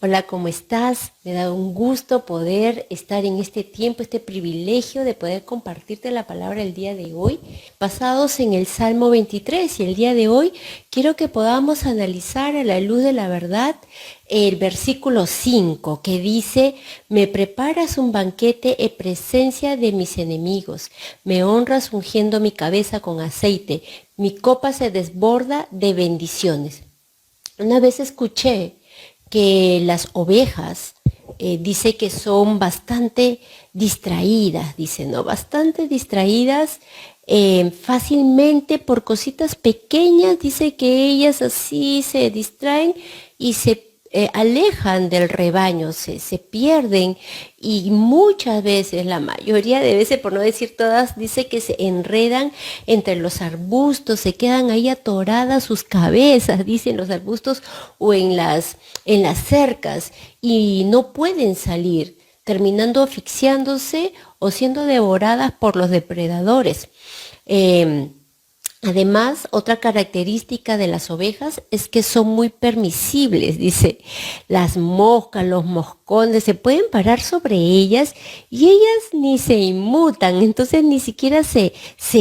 Hola, ¿cómo estás? Me da un gusto poder estar en este tiempo, este privilegio de poder compartirte la palabra el día de hoy, basados en el Salmo 23. Y el día de hoy quiero que podamos analizar a la luz de la verdad el versículo 5 que dice: me preparas un banquete en presencia de mis enemigos, me honras ungiendo mi cabeza con aceite, mi copa se desborda de bendiciones. Una vez escuché que las ovejas, dice que son bastante distraídas, dice, ¿no? Bastante distraídas, fácilmente por cositas pequeñas, dice que ellas así se distraen y se alejan del rebaño, se pierden, y muchas veces, la mayoría de veces, por no decir todas, dice que se enredan entre los arbustos, se quedan ahí atoradas sus cabezas, dicen los arbustos o en las cercas, y no pueden salir, terminando asfixiándose o siendo devoradas por los depredadores. Además, otra característica de las ovejas es que son muy permisibles, dice. Las moscas, los moscones, se pueden parar sobre ellas y ellas ni se inmutan, entonces ni siquiera se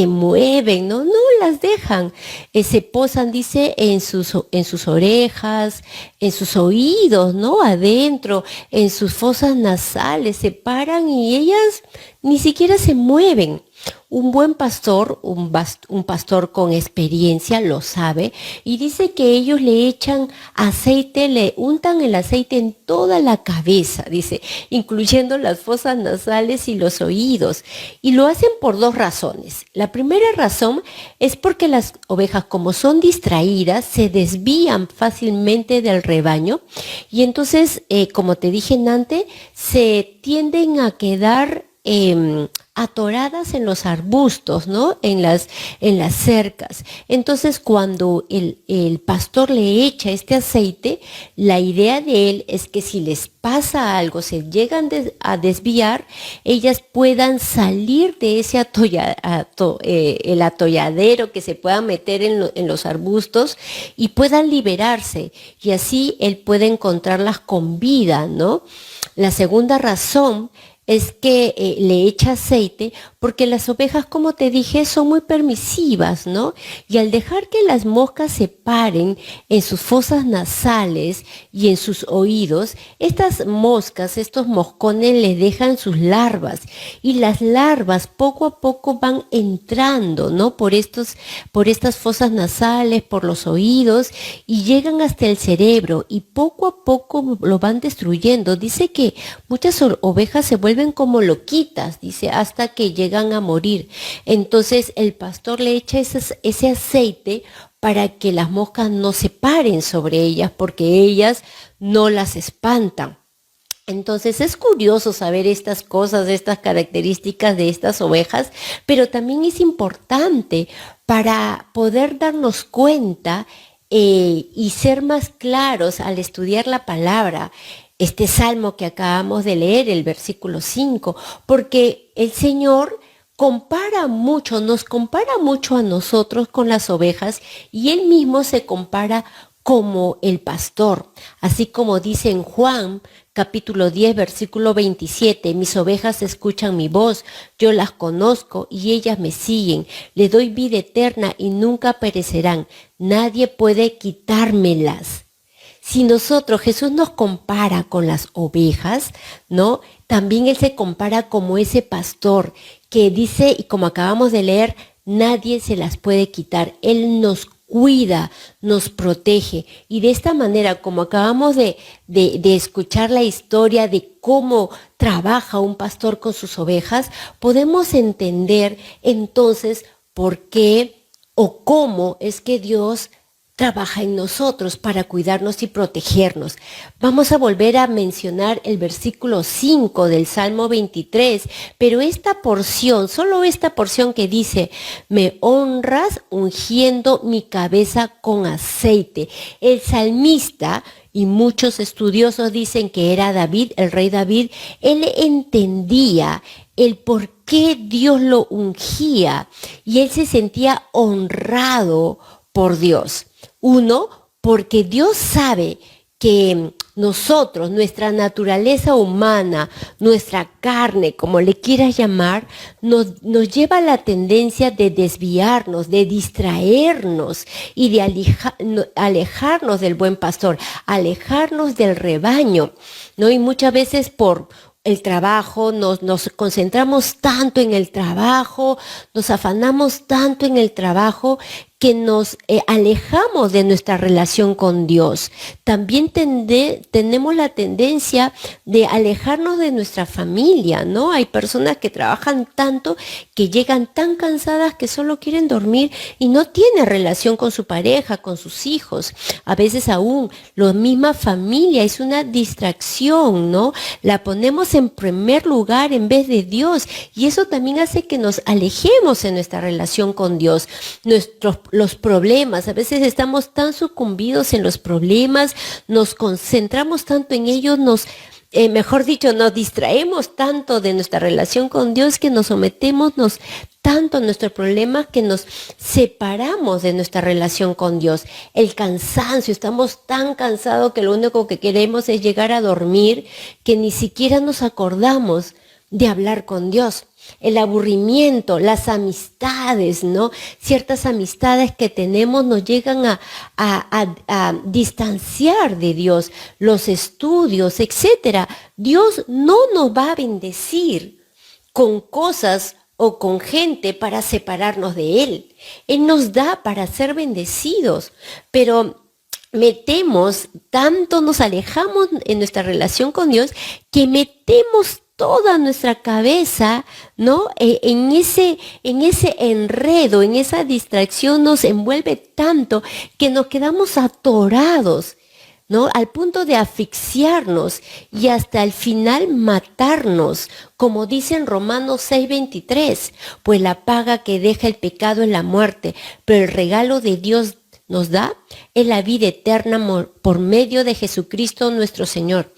mueven, no las dejan. Se posan, dice, en sus orejas, en sus oídos, ¿no? Adentro, en sus fosas nasales, se paran y ellas ni siquiera se mueven. Un buen pastor, un pastor con experiencia lo sabe, y dice que ellos le echan aceite, le untan el aceite en toda la cabeza, dice, incluyendo las fosas nasales y los oídos. Y lo hacen por dos razones. La primera razón es porque las ovejas, como son distraídas, se desvían fácilmente del rebaño, y entonces, como te dije antes, se tienden a quedar atoradas en los arbustos, ¿no? En las cercas. Entonces, cuando el pastor le echa este aceite, la idea de él es que si les pasa algo, se llegan a desviar, ellas puedan salir de ese el atolladero que se puedan meter en los arbustos y puedan liberarse. Y así él puede encontrarlas con vida, ¿no? La segunda razón es que le echa aceite porque las ovejas, como te dije, son muy permisivas, ¿no? Y al dejar que las moscas se paren en sus fosas nasales y en sus oídos, estas moscas, estos moscones les dejan sus larvas, y las larvas poco a poco van entrando, ¿no? Por estas fosas nasales, por los oídos, y llegan hasta el cerebro y poco a poco lo van destruyendo. Dice que muchas ovejas se vuelven como loquitas, dice, hasta que llegan a morir. Entonces el pastor le echa ese aceite para que las moscas no se paren sobre ellas, porque ellas no las espantan. Entonces es curioso saber estas cosas, estas características de estas ovejas, pero también es importante para poder darnos cuenta y ser más claros al estudiar la palabra, este salmo que acabamos de leer, el versículo 5, porque el Señor nos compara mucho a nosotros con las ovejas, y Él mismo se compara como el pastor, así como dice en Juan capítulo 10, versículo 27, mis ovejas escuchan mi voz, yo las conozco y ellas me siguen, les doy vida eterna y nunca perecerán, nadie puede quitármelas. Si Jesús nos compara con las ovejas, ¿no? También Él se compara como ese pastor que dice, y como acabamos de leer, nadie se las puede quitar. Él nos cuida, nos protege. Y de esta manera, como acabamos de escuchar la historia de cómo trabaja un pastor con sus ovejas, podemos entender entonces por qué o cómo es que Dios trabaja en nosotros para cuidarnos y protegernos. Vamos a volver a mencionar el versículo 5 del Salmo 23, pero esta porción, solo esta porción que dice, me honras ungiendo mi cabeza con aceite. El salmista, y muchos estudiosos dicen que era David, el rey David, él entendía el por qué Dios lo ungía y él se sentía honrado por Dios. Uno, porque Dios sabe que nosotros, nuestra naturaleza humana, nuestra carne, como le quieras llamar, nos lleva a la tendencia de desviarnos, de distraernos y de alejarnos del buen pastor, alejarnos del rebaño, ¿no? Y muchas veces por el trabajo, nos concentramos tanto en el trabajo, nos afanamos tanto en el trabajo que nos alejamos de nuestra relación con Dios. También tenemos la tendencia de alejarnos de nuestra familia, ¿no? Hay personas que trabajan tanto que llegan tan cansadas que solo quieren dormir y no tienen relación con su pareja, con sus hijos. A veces aún la misma familia es una distracción, ¿no? La ponemos en primer lugar en vez de Dios y eso también hace que nos alejemos en nuestra relación con Dios. Los problemas, a veces estamos tan sucumbidos en los problemas, nos concentramos tanto en ellos, mejor dicho, nos distraemos tanto de nuestra relación con Dios que nos sometemos tanto a nuestros problemas que nos separamos de nuestra relación con Dios. El cansancio, estamos tan cansados que lo único que queremos es llegar a dormir, que ni siquiera nos acordamos de hablar con Dios. El aburrimiento, las amistades, ¿no? Ciertas amistades que tenemos nos llegan a distanciar de Dios, los estudios, etcétera. Dios no nos va a bendecir con cosas o con gente para separarnos de Él. Él nos da para ser bendecidos, pero nos alejamos en nuestra relación con Dios, que metemos toda nuestra cabeza, ¿no? En ese enredo, en esa distracción nos envuelve tanto que nos quedamos atorados, ¿no? Al punto de asfixiarnos y hasta el final matarnos, como dice en Romanos 6:23, pues la paga que deja el pecado es la muerte, pero el regalo de Dios nos da es la vida eterna por medio de Jesucristo nuestro Señor.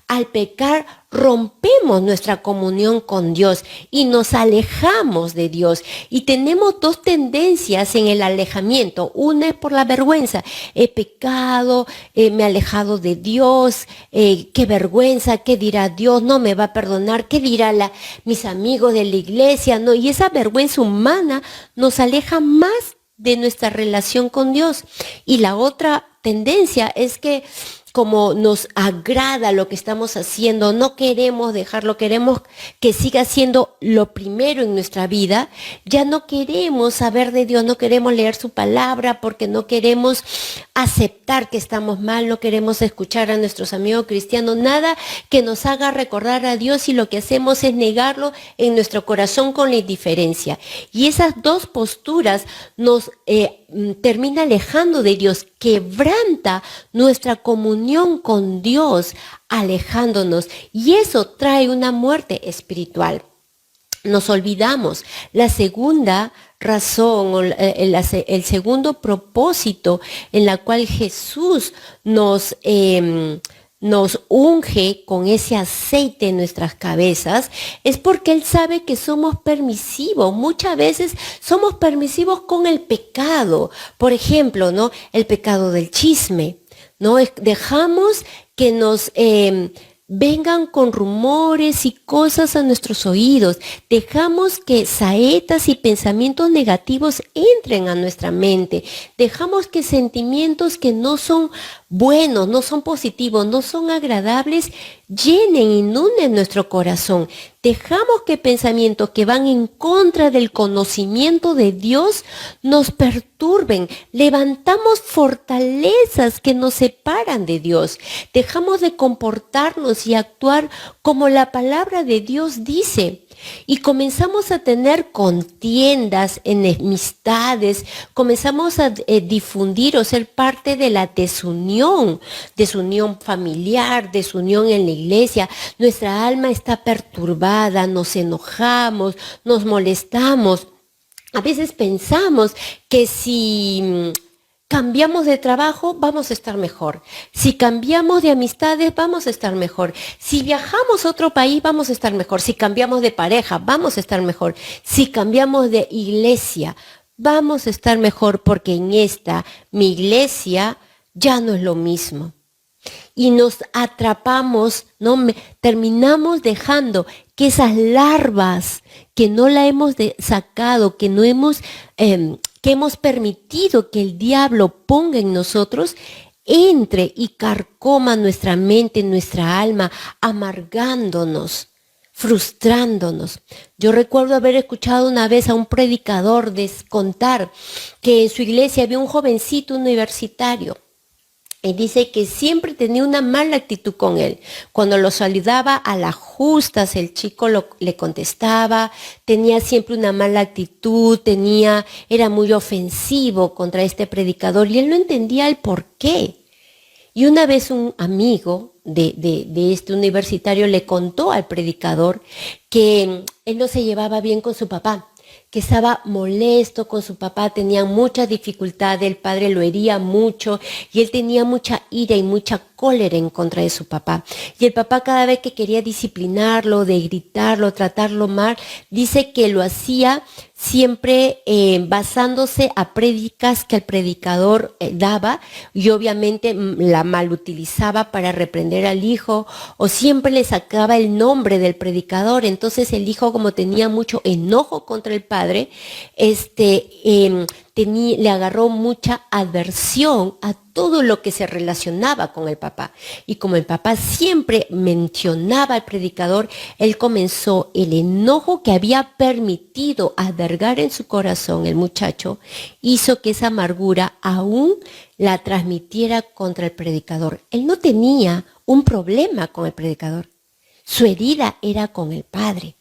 Al pecar rompemos nuestra comunión con Dios y nos alejamos de Dios. Y tenemos dos tendencias en el alejamiento. Una es por la vergüenza. He pecado, me he alejado de Dios, qué vergüenza, qué dirá Dios, no me va a perdonar, qué dirán mis amigos de la iglesia, ¿no? Y esa vergüenza humana nos aleja más de nuestra relación con Dios. Y la otra tendencia es que como nos agrada lo que estamos haciendo, no queremos dejarlo, queremos que siga siendo lo primero en nuestra vida, ya no queremos saber de Dios, no queremos leer su palabra porque no queremos aceptar que estamos mal, no queremos escuchar a nuestros amigos cristianos, nada que nos haga recordar a Dios y lo que hacemos es negarlo en nuestro corazón con la indiferencia. Y esas dos posturas nos termina alejando de Dios, quebranta nuestra comunión con Dios, alejándonos, y eso trae una muerte espiritual. Nos olvidamos. La segunda razón, o el segundo propósito en la cual Jesús nos unge con ese aceite en nuestras cabezas, es porque Él sabe que somos permisivos. Muchas veces somos permisivos con el pecado. Por ejemplo, ¿no? El pecado del chisme, ¿no? Dejamos que nos vengan con rumores y cosas a nuestros oídos. Dejamos que saetas y pensamientos negativos entren a nuestra mente. Dejamos que sentimientos que no son buenos, no son positivos, no son agradables, inunden nuestro corazón. Dejamos que pensamientos que van en contra del conocimiento de Dios nos perturben. Levantamos fortalezas que nos separan de Dios. Dejamos de comportarnos y actuar como la palabra de Dios dice. Y comenzamos a tener contiendas, enemistades, comenzamos a difundir o ser parte de la desunión familiar, desunión en la iglesia. Nuestra alma está perturbada, nos enojamos, nos molestamos. A veces pensamos que si cambiamos de trabajo, vamos a estar mejor. Si cambiamos de amistades, vamos a estar mejor. Si viajamos a otro país, vamos a estar mejor. Si cambiamos de pareja, vamos a estar mejor. Si cambiamos de iglesia, vamos a estar mejor porque mi iglesia ya no es lo mismo. y nos atrapamos, ¿no? Terminamos dejando que esas larvas que no la hemos sacado, que no hemos, que hemos permitido que el diablo ponga en nosotros, entre y carcoma nuestra mente, nuestra alma, amargándonos, frustrándonos. Yo recuerdo haber escuchado una vez a un predicador contar que en su iglesia había un jovencito universitario. Y dice que siempre tenía una mala actitud con él. Cuando lo saludaba a las justas, el chico le contestaba, tenía siempre una mala actitud, era muy ofensivo contra este predicador y él no entendía el por qué. Y una vez un amigo de este universitario le contó al predicador que él no se llevaba bien con su papá, que estaba molesto con su papá, tenía muchas dificultades, el padre lo hería mucho y él tenía mucha ira y mucha cólera en contra de su papá. Y el papá cada vez que quería disciplinarlo, de gritarlo, tratarlo mal, dice que lo hacía siempre basándose a prédicas que el predicador daba y obviamente la malutilizaba para reprender al hijo o siempre le sacaba el nombre del predicador. Entonces el hijo, como tenía mucho enojo contra el padre, le agarró mucha aversión a todo lo que se relacionaba con el papá. Y como el papá siempre mencionaba al predicador, él comenzó el enojo que había permitido albergar en su corazón el muchacho, hizo que esa amargura aún la transmitiera contra el predicador. Él no tenía un problema con el predicador. Su herida era con el padre.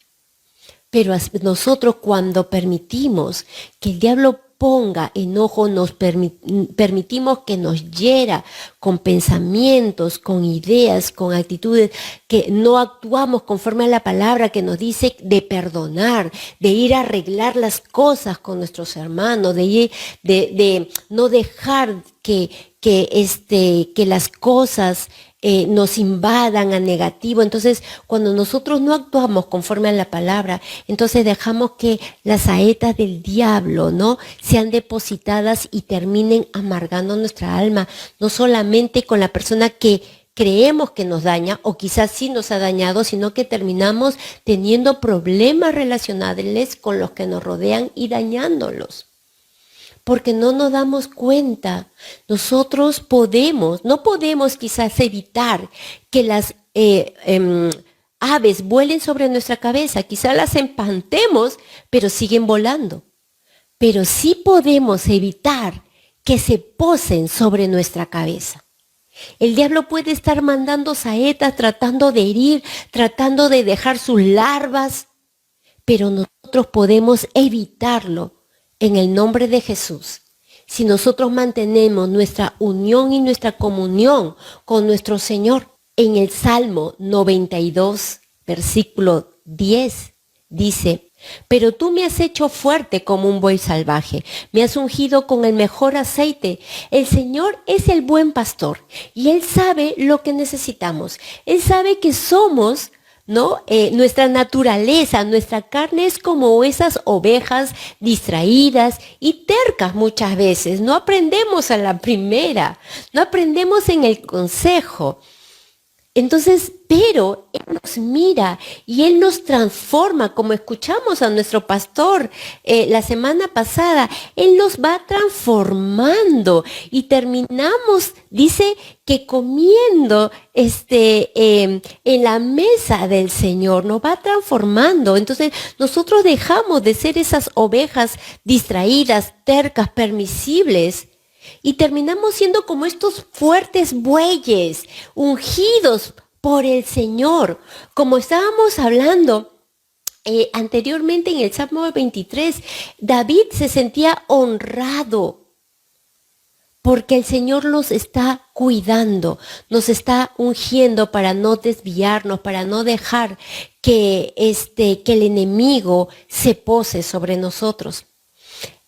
Pero nosotros cuando permitimos que el diablo ponga enojo, nos permitimos que nos hiera con pensamientos, con ideas, con actitudes, que no actuamos conforme a la palabra que nos dice de perdonar, de ir a arreglar las cosas con nuestros hermanos, de no dejar que las cosas nos invadan a negativo. Entonces, cuando nosotros no actuamos conforme a la palabra, entonces dejamos que las saetas del diablo, ¿no?, sean depositadas y terminen amargando nuestra alma, no solamente con la persona que creemos que nos daña, o quizás sí nos ha dañado, sino que terminamos teniendo problemas relacionales con los que nos rodean y dañándolos. Porque no nos damos cuenta. Nosotros no podemos quizás evitar que las aves vuelen sobre nuestra cabeza. Quizás las espantemos, pero siguen volando. Pero sí podemos evitar que se posen sobre nuestra cabeza. El diablo puede estar mandando saetas, tratando de herir, tratando de dejar sus larvas, pero nosotros podemos evitarlo en el nombre de Jesús. Si nosotros mantenemos nuestra unión y nuestra comunión con nuestro Señor. En el Salmo 92, versículo 10, dice: pero tú me has hecho fuerte como un buey salvaje, me has ungido con el mejor aceite. El Señor es el buen pastor y Él sabe lo que necesitamos. Él sabe que somos, ¿no? Nuestra naturaleza, nuestra carne es como esas ovejas distraídas y tercas muchas veces. No aprendemos a la primera, no aprendemos en el consejo. Entonces, pero Él nos mira y Él nos transforma, como escuchamos a nuestro pastor la semana pasada. Él nos va transformando y terminamos, dice, que comiendo en la mesa del Señor, nos va transformando. Entonces, nosotros dejamos de ser esas ovejas distraídas, tercas, permisibles, y terminamos siendo como estos fuertes bueyes, ungidos por el Señor. Como estábamos hablando anteriormente en el Salmo 23, David se sentía honrado porque el Señor nos está cuidando, nos está ungiendo para no desviarnos, para no dejar que el enemigo se pose sobre nosotros.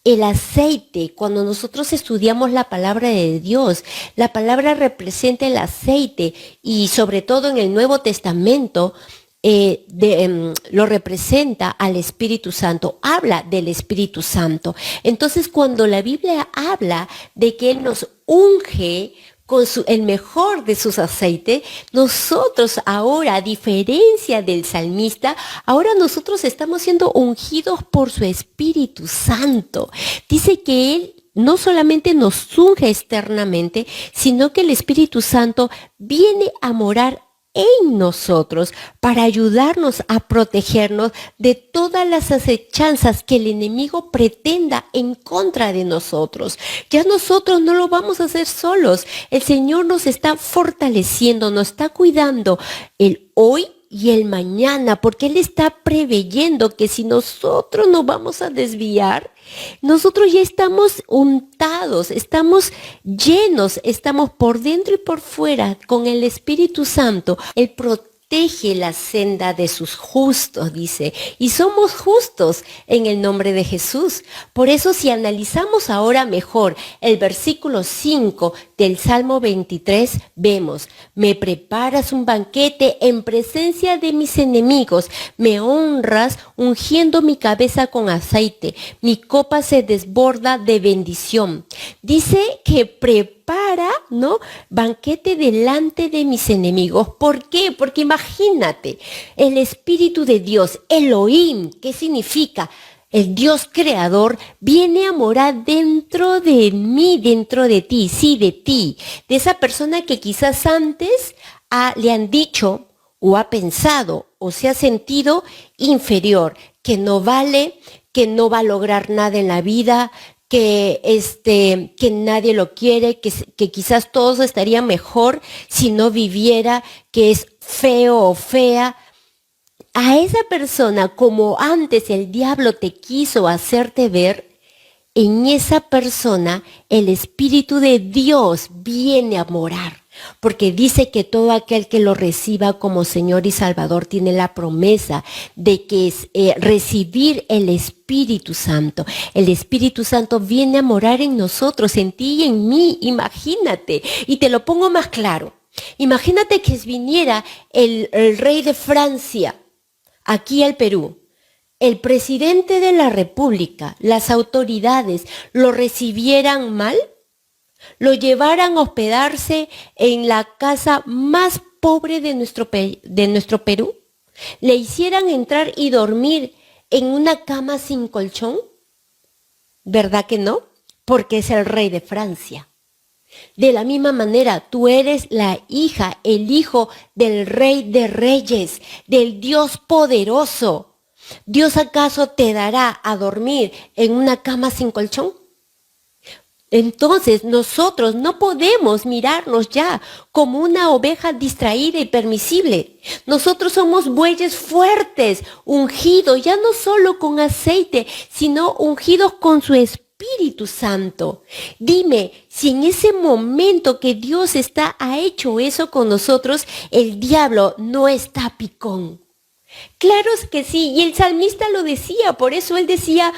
El aceite, cuando nosotros estudiamos la palabra de Dios, la palabra representa el aceite y sobre todo en el Nuevo Testamento lo representa al Espíritu Santo, habla del Espíritu Santo. Entonces, cuando la Biblia habla de que Él nos unge con el mejor de sus aceites, nosotros ahora, a diferencia del salmista, ahora nosotros estamos siendo ungidos por su Espíritu Santo. Dice que Él no solamente nos unge externamente, sino que el Espíritu Santo viene a morar en nosotros para ayudarnos a protegernos de todas las acechanzas que el enemigo pretenda en contra de nosotros. Ya nosotros no lo vamos a hacer solos. El Señor nos está fortaleciendo, nos está cuidando el hoy y el mañana, porque Él está preveyendo que si nosotros nos vamos a desviar, nosotros ya estamos untados, estamos llenos, estamos por dentro y por fuera con el Espíritu Santo. Él protege la senda de sus justos, dice, y somos justos en el nombre de Jesús. Por eso, si analizamos ahora mejor el versículo 5 del Salmo 23, vemos: me preparas un banquete en presencia de mis enemigos, me honras ungiendo mi cabeza con aceite, mi copa se desborda de bendición. Dice que prepara, ¿no?, banquete delante de mis enemigos. ¿Por qué? Porque imagínate, el Espíritu de Dios, Elohim, ¿qué significa? El Dios creador viene a morar dentro de mí, dentro de ti, sí, de ti, de esa persona que quizás antes le han dicho o ha pensado o se ha sentido inferior, que no vale, que no va a lograr nada en la vida, que nadie lo quiere, que quizás todos estarían mejor si no viviera, que es feo o fea. A esa persona, como antes el diablo te quiso hacerte ver, en esa persona el Espíritu de Dios viene a morar. Porque dice que todo aquel que lo reciba como Señor y Salvador tiene la promesa de que es recibir el Espíritu Santo. El Espíritu Santo viene a morar en nosotros, en ti y en mí, imagínate. Y te lo pongo más claro. Imagínate que viniera el rey de Francia aquí al Perú. El presidente de la República, las autoridades, lo recibieran mal, lo llevaran a hospedarse en la casa más pobre de nuestro Perú, le hicieran entrar y dormir en una cama sin colchón. ¿Verdad que no? Porque es el rey de Francia. De la misma manera, tú eres la hija, el hijo del Rey de Reyes, del Dios poderoso. ¿Dios acaso te dará a dormir en una cama sin colchón? Entonces nosotros no podemos mirarnos ya como una oveja distraída y permisible. Nosotros somos bueyes fuertes, ungidos, ya no solo con aceite, sino ungidos con su Espíritu Santo. Dime, si en ese momento que Dios ha hecho eso con nosotros, el diablo no está picón. Claro que sí, y el salmista lo decía, por eso él decía: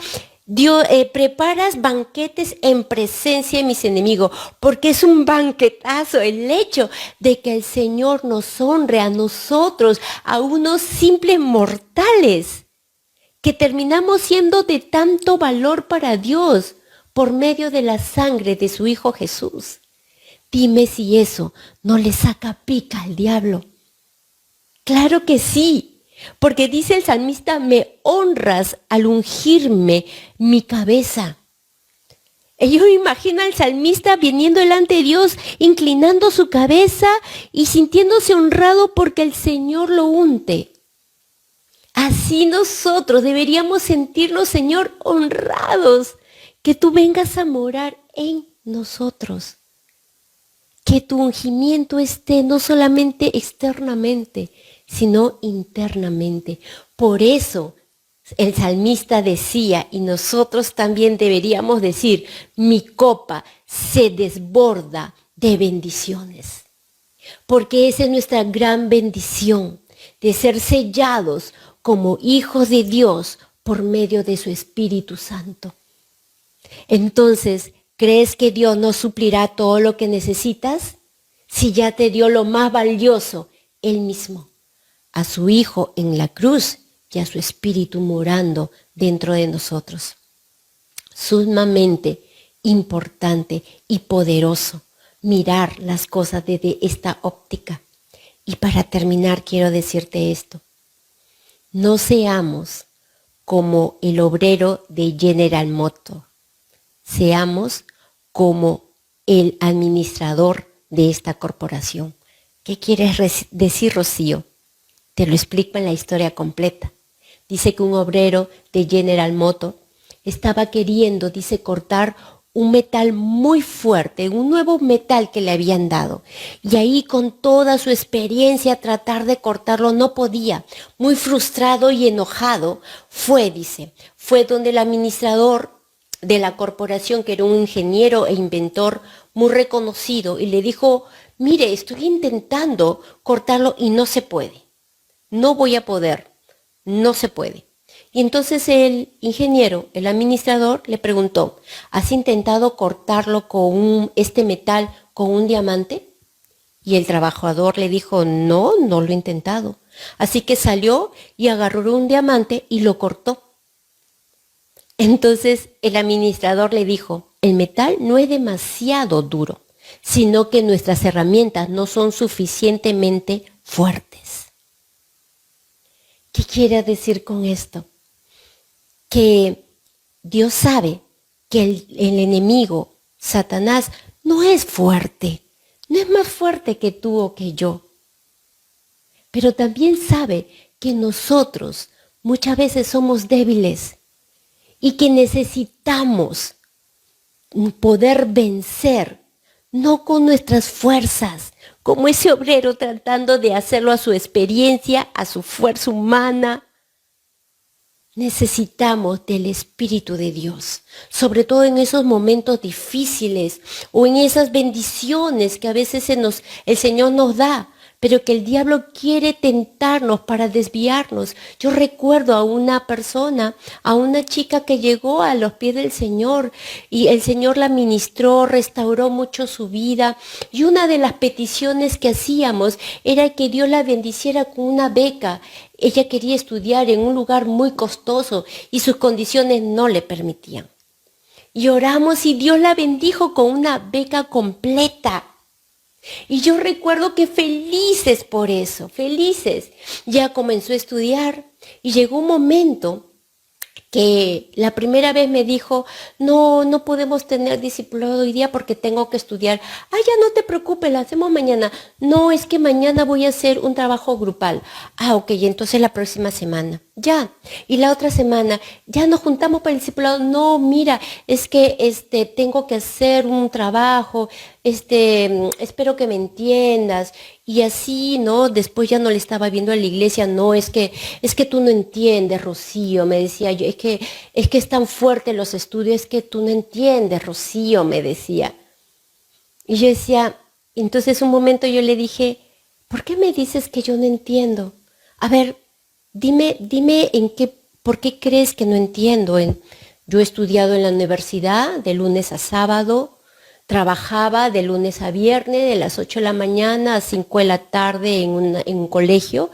Dios, preparas banquetes en presencia de mis enemigos, porque es un banquetazo el hecho de que el Señor nos honre a nosotros, a unos simples mortales, que terminamos siendo de tanto valor para Dios por medio de la sangre de su Hijo Jesús. Dime si eso no le saca pica al diablo. Claro que sí. Porque dice el salmista: me honras al ungirme mi cabeza. Y yo me imagino al salmista viniendo delante de Dios, inclinando su cabeza y sintiéndose honrado porque el Señor lo unte. Así nosotros deberíamos sentirnos, Señor, honrados, que tú vengas a morar en nosotros. Que tu ungimiento esté no solamente externamente, sino internamente. Por eso el salmista decía, y nosotros también deberíamos decir: mi copa se desborda de bendiciones. Porque esa es nuestra gran bendición, de ser sellados como hijos de Dios por medio de su Espíritu Santo. Entonces, ¿crees que Dios no suplirá todo lo que necesitas? Si ya te dio lo más valioso, Él mismo, a su Hijo en la cruz y a su Espíritu morando dentro de nosotros. Sumamente importante y poderoso mirar las cosas desde esta óptica. Y para terminar quiero decirte esto. No seamos como el obrero de General Motors. Seamos como el administrador de esta corporación. ¿Qué quieres decir, Rocío? Te lo explico en la historia completa. Dice que un obrero de General Motors estaba queriendo, dice, cortar un metal muy fuerte, un nuevo metal que le habían dado. Y ahí con toda su experiencia tratar de cortarlo no podía. Muy frustrado y enojado fue donde el administrador de la corporación, que era un ingeniero e inventor muy reconocido, y le dijo, mire, estoy intentando cortarlo y no se puede. No voy a poder, no se puede. Y entonces el ingeniero, el administrador, le preguntó, ¿has intentado cortarlo con este metal con un diamante? Y el trabajador le dijo, no, no lo he intentado. Así que salió y agarró un diamante y lo cortó. Entonces el administrador le dijo, el metal no es demasiado duro, sino que nuestras herramientas no son suficientemente fuertes. ¿Qué quiere decir con esto? Que Dios sabe que el enemigo, Satanás, no es fuerte, no es más fuerte que tú o que yo. Pero también sabe que nosotros muchas veces somos débiles y que necesitamos poder vencer, no con nuestras fuerzas, como ese obrero tratando de hacerlo a su experiencia, a su fuerza humana. Necesitamos del Espíritu de Dios, sobre todo en esos momentos difíciles o en esas bendiciones que a veces el Señor nos da, pero que el diablo quiere tentarnos para desviarnos. Yo recuerdo a una persona, a una chica que llegó a los pies del Señor y el Señor la ministró, restauró mucho su vida, y una de las peticiones que hacíamos era que Dios la bendiciera con una beca. Ella quería estudiar en un lugar muy costoso y sus condiciones no le permitían. Y oramos y Dios la bendijo con una beca completa. Y yo recuerdo que felices por eso, felices. Ya comenzó a estudiar y llegó un momento que la primera vez me dijo, no podemos tener discipulado hoy día porque tengo que estudiar. Ya no te preocupes, lo hacemos mañana. No, es que mañana voy a hacer un trabajo grupal. Ok, entonces la próxima semana. Ya. Y la otra semana, ya nos juntamos para el discipulado. No, mira, es que tengo que hacer un trabajo, espero que me entiendas. Y así, ¿no? Después ya no le estaba viendo a la iglesia, no, es que tú no entiendes, Rocío, me decía yo, es que es tan fuerte los estudios, es que tú no entiendes, Rocío, me decía. Y yo decía, entonces un momento yo le dije, ¿por qué me dices que yo no entiendo? A ver, dime ¿por qué crees que no entiendo? Yo he estudiado en la universidad de lunes a sábado, trabajaba de lunes a viernes, de las 8 de la mañana a 5 de la tarde en un colegio.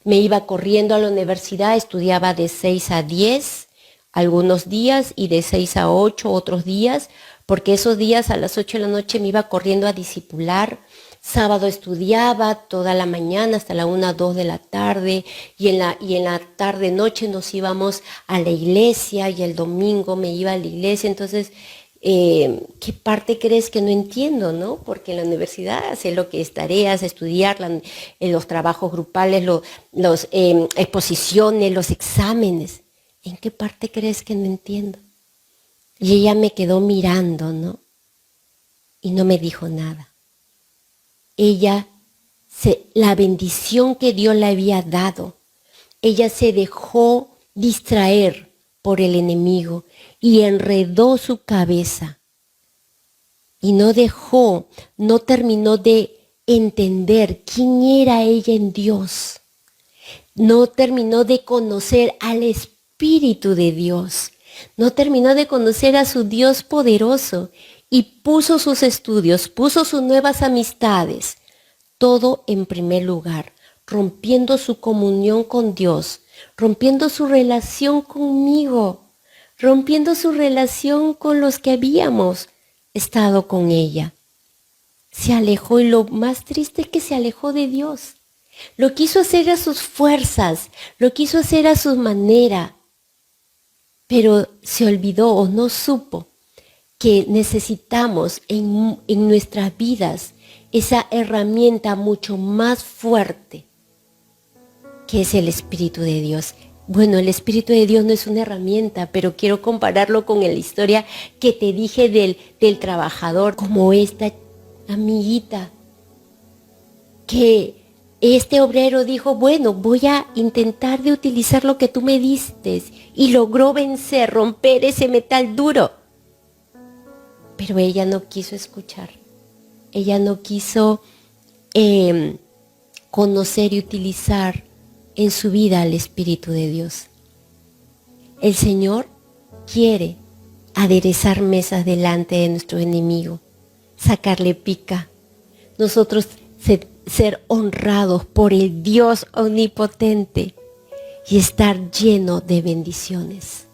Me iba corriendo a la universidad, estudiaba de 6 a 10 algunos días y de 6 a 8 otros días, porque esos días a las 8 de la noche me iba corriendo a discipular. Sábado estudiaba toda la mañana hasta la 1, 2 de la tarde y en la tarde noche nos íbamos a la iglesia y el domingo me iba a la iglesia. Entonces, ¿qué parte crees que no entiendo, no? Porque en la universidad sé lo que es tareas, estudiar, los trabajos grupales, las exposiciones, los exámenes. ¿En qué parte crees que no entiendo? Y ella me quedó mirando, ¿no? Y no me dijo nada. La bendición que Dios le había dado, ella se dejó distraer por el enemigo y enredó su cabeza y no terminó de entender quién era ella en Dios. No terminó de conocer al Espíritu de Dios. No terminó de conocer a su Dios poderoso y puso sus estudios, puso sus nuevas amistades, todo en primer lugar, rompiendo su comunión con Dios, rompiendo su relación conmigo, rompiendo su relación con los que habíamos estado con ella. se alejó, y lo más triste es que se alejó de Dios. Lo quiso hacer a sus fuerzas, lo quiso hacer a su manera, pero se olvidó o no supo que necesitamos en nuestras vidas esa herramienta mucho más fuerte, que es el Espíritu de Dios. Bueno, el Espíritu de Dios no es una herramienta, pero quiero compararlo con la historia que te dije del trabajador, como esta amiguita, que este obrero dijo, bueno, voy a intentar de utilizar lo que tú me diste, y logró vencer, romper ese metal duro. Pero ella no quiso escuchar, ella no quiso conocer y utilizar en su vida al Espíritu de Dios. El Señor quiere aderezar mesas delante de nuestro enemigo, sacarle pica. Nosotros ser honrados por el Dios omnipotente y estar lleno de bendiciones.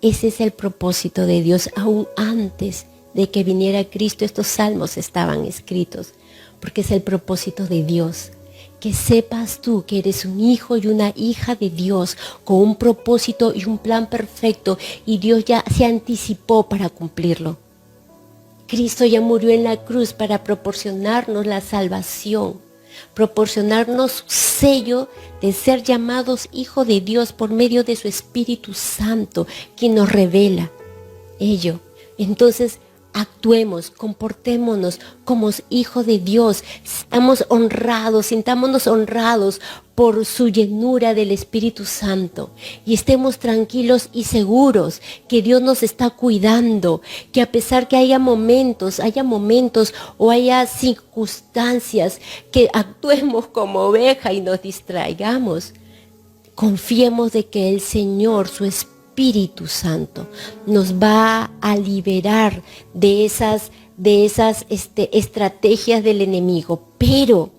Ese es el propósito de Dios. Aún antes de que viniera Cristo, estos salmos estaban escritos, porque es el propósito de Dios. Que sepas tú que eres un hijo y una hija de Dios, con un propósito y un plan perfecto, y Dios ya se anticipó para cumplirlo. Cristo ya murió en la cruz para proporcionarnos la salvación, proporcionarnos su sello de ser llamados hijos de Dios por medio de su Espíritu Santo, quien nos revela ello. Entonces, actuemos, comportémonos como hijos de Dios, estamos honrados, sintámonos honrados por su llenura del Espíritu Santo, y estemos tranquilos y seguros que Dios nos está cuidando, que a pesar que haya momentos o haya circunstancias que actuemos como oveja y nos distraigamos, confiemos de que el Señor, su Espíritu Santo, nos va a liberar de esas estrategias del enemigo. Pero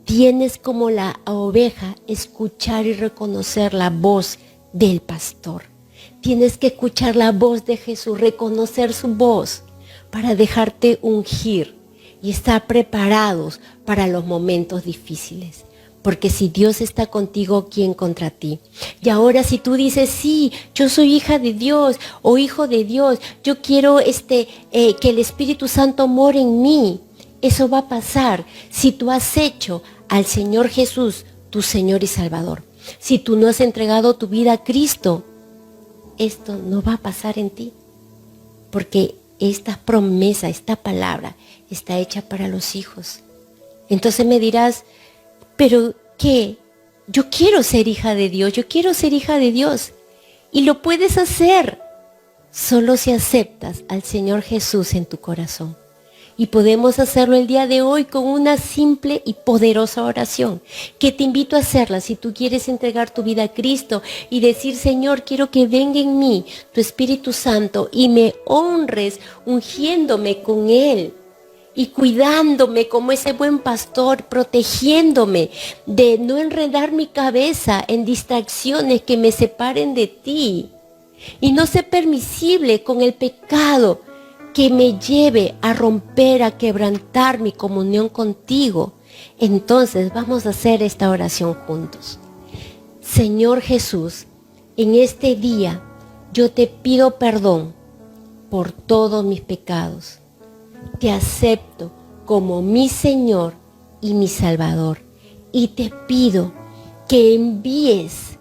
tienes, como la oveja, escuchar y reconocer la voz del pastor. Tienes que escuchar la voz de Jesús, reconocer su voz para dejarte ungir y estar preparados para los momentos difíciles. Porque si Dios está contigo, ¿quién contra ti? Y ahora si tú dices, sí, yo soy hija de Dios o hijo de Dios, yo quiero que el Espíritu Santo more en mí. Eso va a pasar si tú has hecho al Señor Jesús tu Señor y Salvador. Si tú no has entregado tu vida a Cristo, esto no va a pasar en ti. Porque esta promesa, esta palabra, está hecha para los hijos. Entonces me dirás, ¿pero qué? Yo quiero ser hija de Dios, yo quiero ser hija de Dios. Y lo puedes hacer solo si aceptas al Señor Jesús en tu corazón. Y podemos hacerlo el día de hoy con una simple y poderosa oración, que te invito a hacerla si tú quieres entregar tu vida a Cristo y decir, Señor, quiero que venga en mí tu Espíritu Santo y me honres ungiéndome con Él y cuidándome como ese buen pastor, protegiéndome de no enredar mi cabeza en distracciones que me separen de ti, y no ser permisible con el pecado que me lleve a romper, a quebrantar mi comunión contigo. Entonces vamos a hacer esta oración juntos. Señor Jesús, en este día yo te pido perdón por todos mis pecados. Te acepto como mi Señor y mi Salvador, y te pido que envíes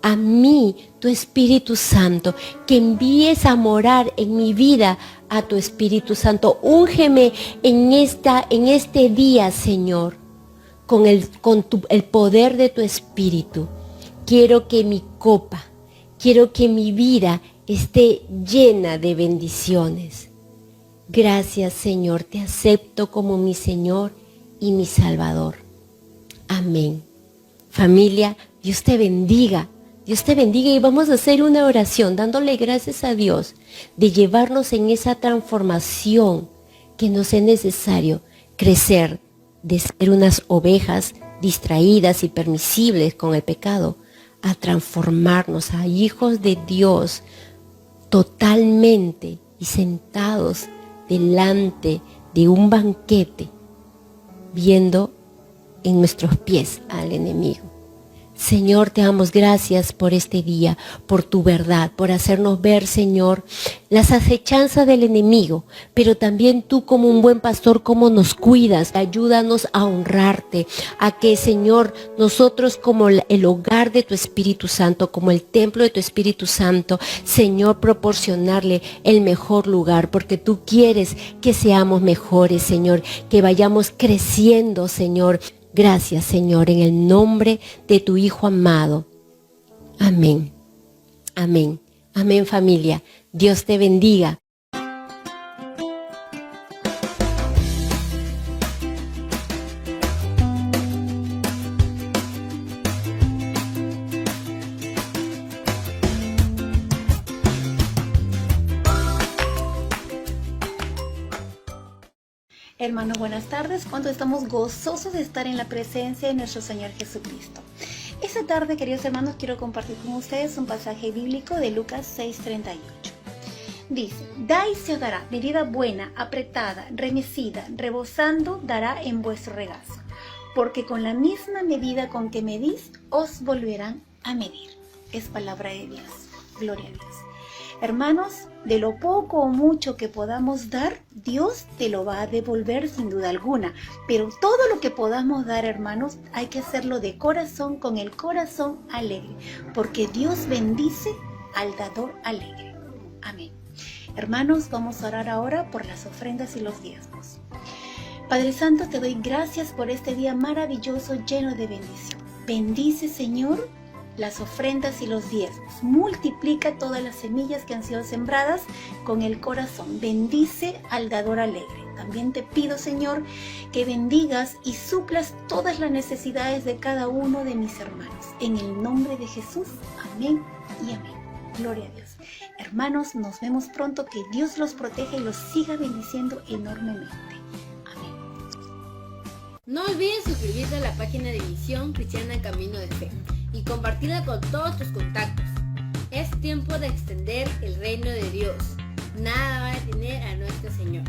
a mí tu Espíritu Santo, que envíes a morar en mi vida a tu Espíritu Santo. Úngeme en este día, Señor, con el poder de tu Espíritu. Quiero que mi copa, quiero que mi vida esté llena de bendiciones. Gracias, Señor, te acepto como mi Señor y mi Salvador. Amén. Familia, Dios te bendiga. Dios te bendiga, y vamos a hacer una oración dándole gracias a Dios de llevarnos en esa transformación que nos es necesario crecer, de ser unas ovejas distraídas y permisibles con el pecado, a transformarnos a hijos de Dios totalmente y sentados delante de un banquete, viendo en nuestros pies al enemigo. Señor, te damos gracias por este día, por tu verdad, por hacernos ver, Señor, las acechanzas del enemigo, pero también tú como un buen pastor, cómo nos cuidas. Ayúdanos a honrarte, a que, Señor, nosotros como el hogar de tu Espíritu Santo, como el templo de tu Espíritu Santo, Señor, proporcionarle el mejor lugar, porque tú quieres que seamos mejores, Señor, que vayamos creciendo, Señor. Gracias, Señor, en el nombre de tu Hijo amado. Amén. Amén. Amén, familia. Dios te bendiga. Hermanos, buenas tardes. Cuando estamos gozosos de estar en la presencia de nuestro Señor Jesucristo. Esta tarde, queridos hermanos, quiero compartir con ustedes un pasaje bíblico de Lucas 6:38. Dice: da y se os dará, medida buena, apretada, remecida, rebosando, dará en vuestro regazo. Porque con la misma medida con que medís, os volverán a medir. Es palabra de Dios. Gloria a Dios. Hermanos, de lo poco o mucho que podamos dar, Dios te lo va a devolver sin duda alguna. Pero todo lo que podamos dar, hermanos, hay que hacerlo de corazón, con el corazón alegre. Porque Dios bendice al dador alegre. Amén. Hermanos, vamos a orar ahora por las ofrendas y los diezmos. Padre Santo, te doy gracias por este día maravilloso, lleno de bendición. Bendice, Señor, las ofrendas y los diezmos. Multiplica todas las semillas que han sido sembradas con el corazón. Bendice al dador alegre. También te pido, Señor, que bendigas y suplas todas las necesidades de cada uno de mis hermanos. En el nombre de Jesús, amén y amén. Gloria a Dios. Hermanos, nos vemos pronto. Que Dios los proteja y los siga bendiciendo enormemente. Amén. No olvides suscribirte a la página de Misión Cristiana Camino de Fe y compartirla con todos tus contactos. Es tiempo de extender el reino de Dios. Nada va a detener a nuestro Señor.